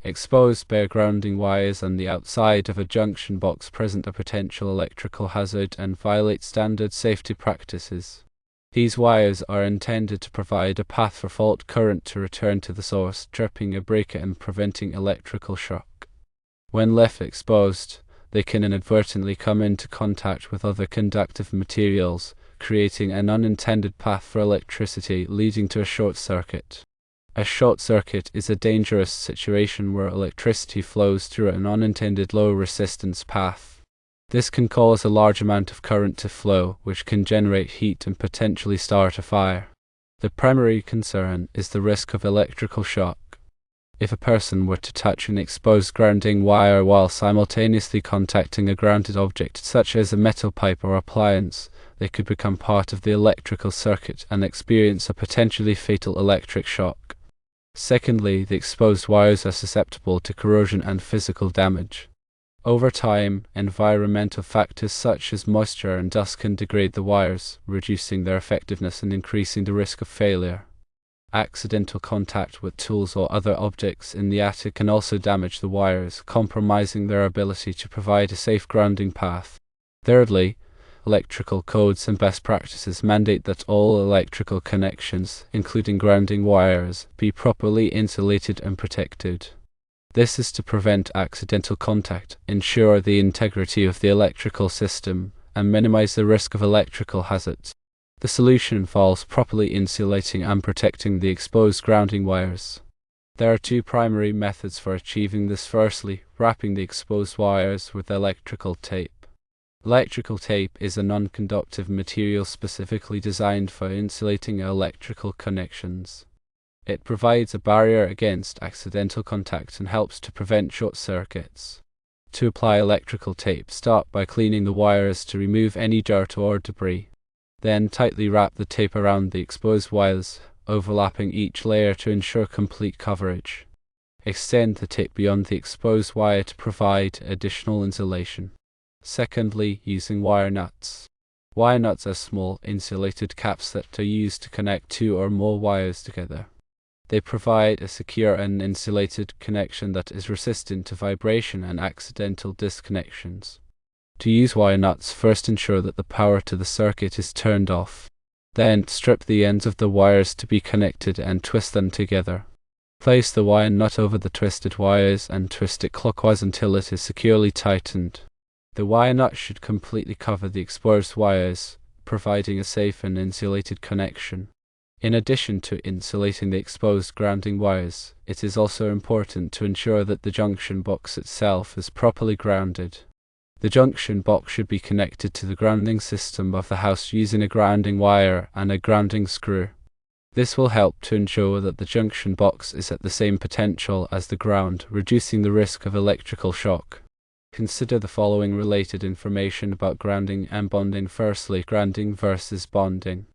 Exposed bare grounding wires on the outside of a junction box present a potential electrical hazard and violate standard safety practices. These wires are intended to provide a path for fault current to return to the source, tripping a breaker and preventing electrical shock. When left exposed, they can inadvertently come into contact with other conductive materials, creating an unintended path for electricity, leading to a short circuit. A short circuit is a dangerous situation where electricity flows through an unintended low resistance path. This can cause a large amount of current to flow, which can generate heat and potentially start a fire. The primary concern is the risk of electrical shock. If a person were to touch an exposed grounding wire while simultaneously contacting a grounded object, such as a metal pipe or appliance, they could become part of the electrical circuit and experience a potentially fatal electric shock. Secondly, the exposed wires are susceptible to corrosion and physical damage. Over time, environmental factors such as moisture and dust can degrade the wires, reducing their effectiveness and increasing the risk of failure. Accidental contact with tools or other objects in the attic can also damage the wires, compromising their ability to provide a safe grounding path. Thirdly, electrical codes and best practices mandate that all electrical connections, including grounding wires, be properly insulated and protected. This is to prevent accidental contact, ensure the integrity of the electrical system, and minimize the risk of electrical hazards. The solution involves properly insulating and protecting the exposed grounding wires. There are two primary methods for achieving this. Firstly, wrapping the exposed wires with electrical tape. Electrical tape is a non-conductive material specifically designed for insulating electrical connections. It provides a barrier against accidental contact and helps to prevent short circuits. To apply electrical tape, start by cleaning the wires to remove any dirt or debris. Then tightly wrap the tape around the exposed wires, overlapping each layer to ensure complete coverage. Extend the tape beyond the exposed wire to provide additional insulation. Secondly, using wire nuts. Wire nuts are small, insulated caps that are used to connect two or more wires together. They provide a secure and insulated connection that is resistant to vibration and accidental disconnections. To use wire nuts, first ensure that the power to the circuit is turned off. Then strip the ends of the wires to be connected and twist them together. Place the wire nut over the twisted wires and twist it clockwise until it is securely tightened. The wire nut should completely cover the exposed wires, providing a safe and insulated connection. In addition to insulating the exposed grounding wires, it is also important to ensure that the junction box itself is properly grounded. The junction box should be connected to the grounding system of the house using a grounding wire and a grounding screw. This will help to ensure that the junction box is at the same potential as the ground, reducing the risk of electrical shock. Consider the following related information about grounding and bonding. Firstly, grounding versus bonding.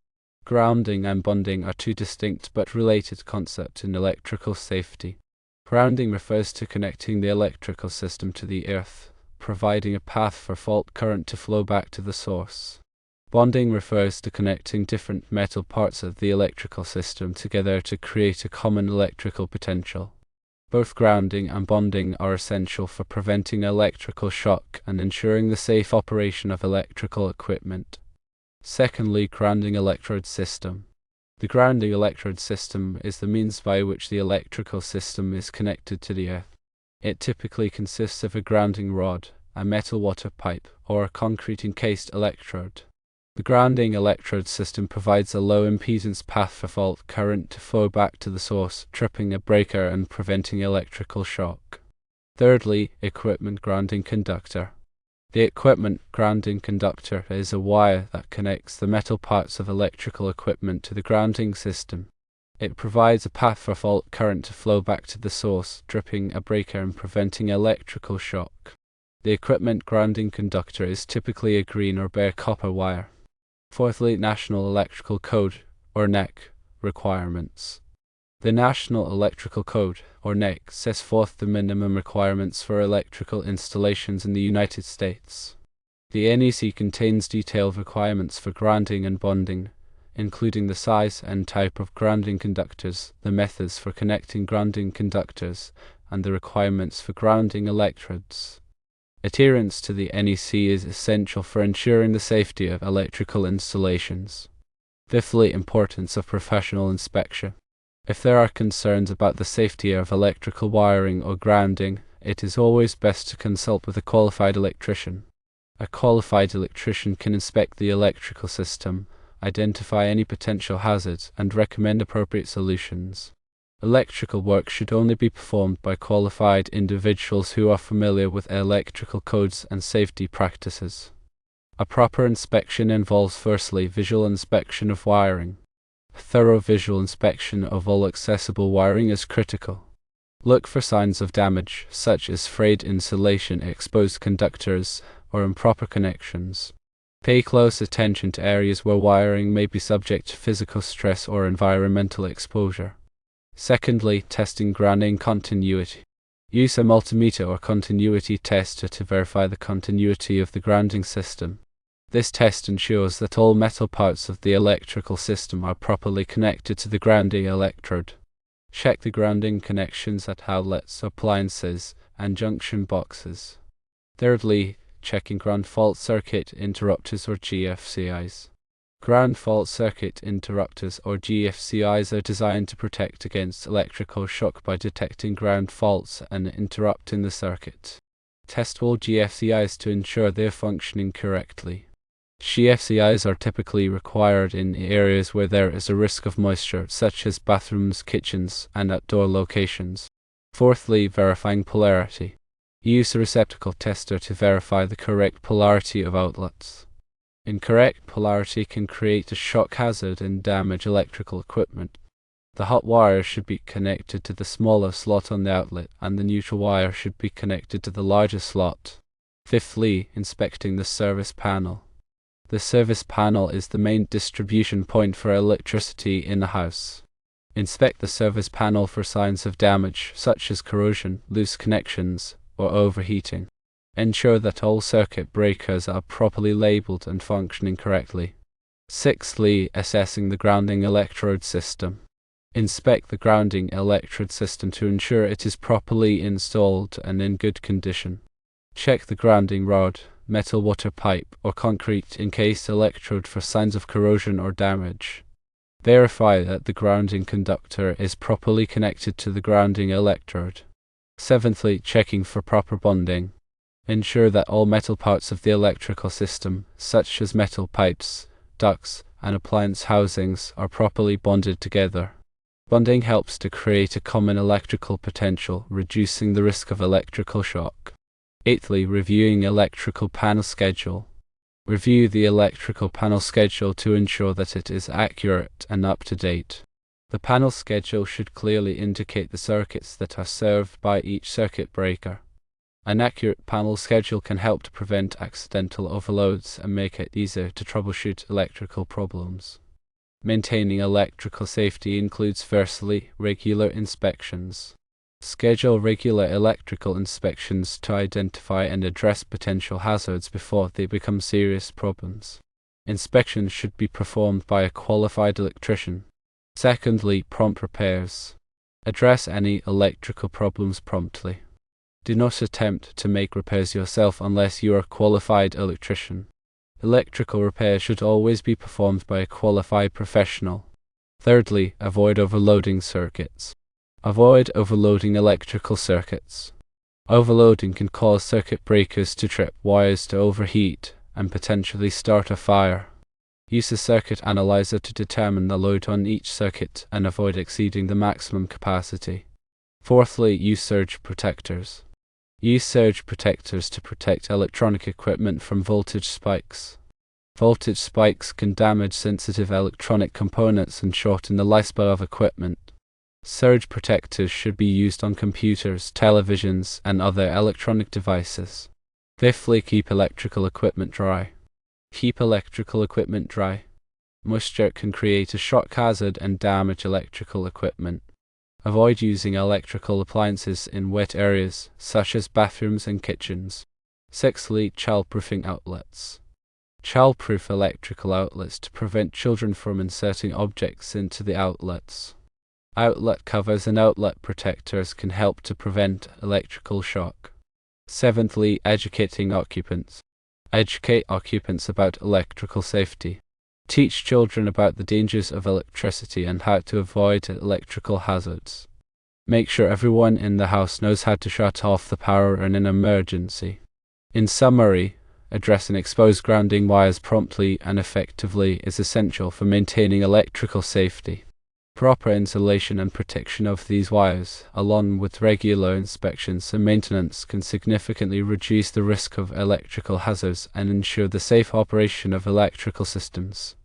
Grounding and bonding are two distinct but related concepts in electrical safety. Grounding refers to connecting the electrical system to the earth, providing a path for fault current to flow back to the source. Bonding refers to connecting different metal parts of the electrical system together to create a common electrical potential. Both grounding and bonding are essential for preventing electrical shock and ensuring the safe operation of electrical equipment. Secondly, grounding electrode system. The grounding electrode system is the means by which the electrical system is connected to the earth. It typically consists of a grounding rod, a metal water pipe, or a concrete-encased electrode. The grounding electrode system provides a low-impedance path for fault current to flow back to the source, tripping a breaker and preventing electrical shock. Thirdly, equipment grounding conductor. The equipment grounding conductor is a wire that connects the metal parts of electrical equipment to the grounding system. It provides a path for fault current to flow back to the source, tripping a breaker and preventing electrical shock. The equipment grounding conductor is typically a green or bare copper wire. Fourthly, National Electrical Code, or NEC, requirements. The National Electrical Code, or NEC, sets forth the minimum requirements for electrical installations in the United States. The NEC contains detailed requirements for grounding and bonding, including the size and type of grounding conductors, the methods for connecting grounding conductors, and the requirements for grounding electrodes. Adherence to the NEC is essential for ensuring the safety of electrical installations. Fifthly, importance of professional inspection. If there are concerns about the safety of electrical wiring or grounding, it is always best to consult with a qualified electrician. A qualified electrician can inspect the electrical system, identify any potential hazards, and recommend appropriate solutions. Electrical work should only be performed by qualified individuals who are familiar with electrical codes and safety practices. A proper inspection involves firstly visual inspection of wiring. Thorough visual inspection of all accessible wiring is critical. Look for signs of damage, such as frayed insulation, exposed conductors, or improper connections. Pay close attention to areas where wiring may be subject to physical stress or environmental exposure. Secondly, testing grounding continuity. Use a multimeter or continuity tester to verify the continuity of the grounding system. This test ensures that all metal parts of the electrical system are properly connected to the grounding electrode. Check the grounding connections at outlets, appliances, and junction boxes. Thirdly, checking ground fault circuit interrupters or GFCIs. Ground fault circuit interrupters or GFCIs are designed to protect against electrical shock by detecting ground faults and interrupting the circuit. Test all GFCIs to ensure they are functioning correctly. GFCIs are typically required in areas where there is a risk of moisture, such as bathrooms, kitchens, and outdoor locations. Fourthly, verifying polarity. Use a receptacle tester to verify the correct polarity of outlets. Incorrect polarity can create a shock hazard and damage electrical equipment. The hot wire should be connected to the smaller slot on the outlet, and the neutral wire should be connected to the larger slot. Fifthly, inspecting the service panel. The service panel is the main distribution point for electricity in a house. Inspect the service panel for signs of damage, such as corrosion, loose connections, or overheating. Ensure that all circuit breakers are properly labeled and functioning correctly. Sixthly, assessing the grounding electrode system. Inspect the grounding electrode system to ensure it is properly installed and in good condition. Check the grounding rod, metal water pipe, or concrete encased electrode for signs of corrosion or damage. Verify that the grounding conductor is properly connected to the grounding electrode. Seventhly, checking for proper bonding. Ensure that all metal parts of the electrical system, such as metal pipes, ducts, and appliance housings, are properly bonded together. Bonding helps to create a common electrical potential, reducing the risk of electrical shock. Eighthly, reviewing electrical panel schedule. Review the electrical panel schedule to ensure that it is accurate and up to date. The panel schedule should clearly indicate the circuits that are served by each circuit breaker. An accurate panel schedule can help to prevent accidental overloads and make it easier to troubleshoot electrical problems. Maintaining electrical safety includes firstly, regular inspections. Schedule regular electrical inspections to identify and address potential hazards before they become serious problems. Inspections should be performed by a qualified electrician. Secondly, prompt repairs. Address any electrical problems promptly. Do not attempt to make repairs yourself unless you are a qualified electrician. Electrical repairs should always be performed by a qualified professional. Thirdly, avoid overloading circuits. Avoid overloading electrical circuits. Overloading can cause circuit breakers to trip, wires to overheat, and potentially start a fire. Use a circuit analyzer to determine the load on each circuit and avoid exceeding the maximum capacity. Fourthly, use surge protectors. Use surge protectors to protect electronic equipment from voltage spikes. Voltage spikes can damage sensitive electronic components and shorten the lifespan of equipment. Surge protectors should be used on computers, televisions, and other electronic devices. Fifthly, keep electrical equipment dry. Keep electrical equipment dry. Moisture can create a shock hazard and damage electrical equipment. Avoid using electrical appliances in wet areas, such as bathrooms and kitchens. Sixthly, childproofing outlets. Childproof electrical outlets to prevent children from inserting objects into the outlets. Outlet covers and outlet protectors can help to prevent electrical shock. Seventhly, educating occupants. Educate occupants about electrical safety. Teach children about the dangers of electricity and how to avoid electrical hazards. Make sure everyone in the house knows how to shut off the power in an emergency. In summary, addressing exposed grounding wires promptly and effectively is essential for maintaining electrical safety. Proper insulation and protection of these wires, along with regular inspections and maintenance, can significantly reduce the risk of electrical hazards and ensure the safe operation of electrical systems.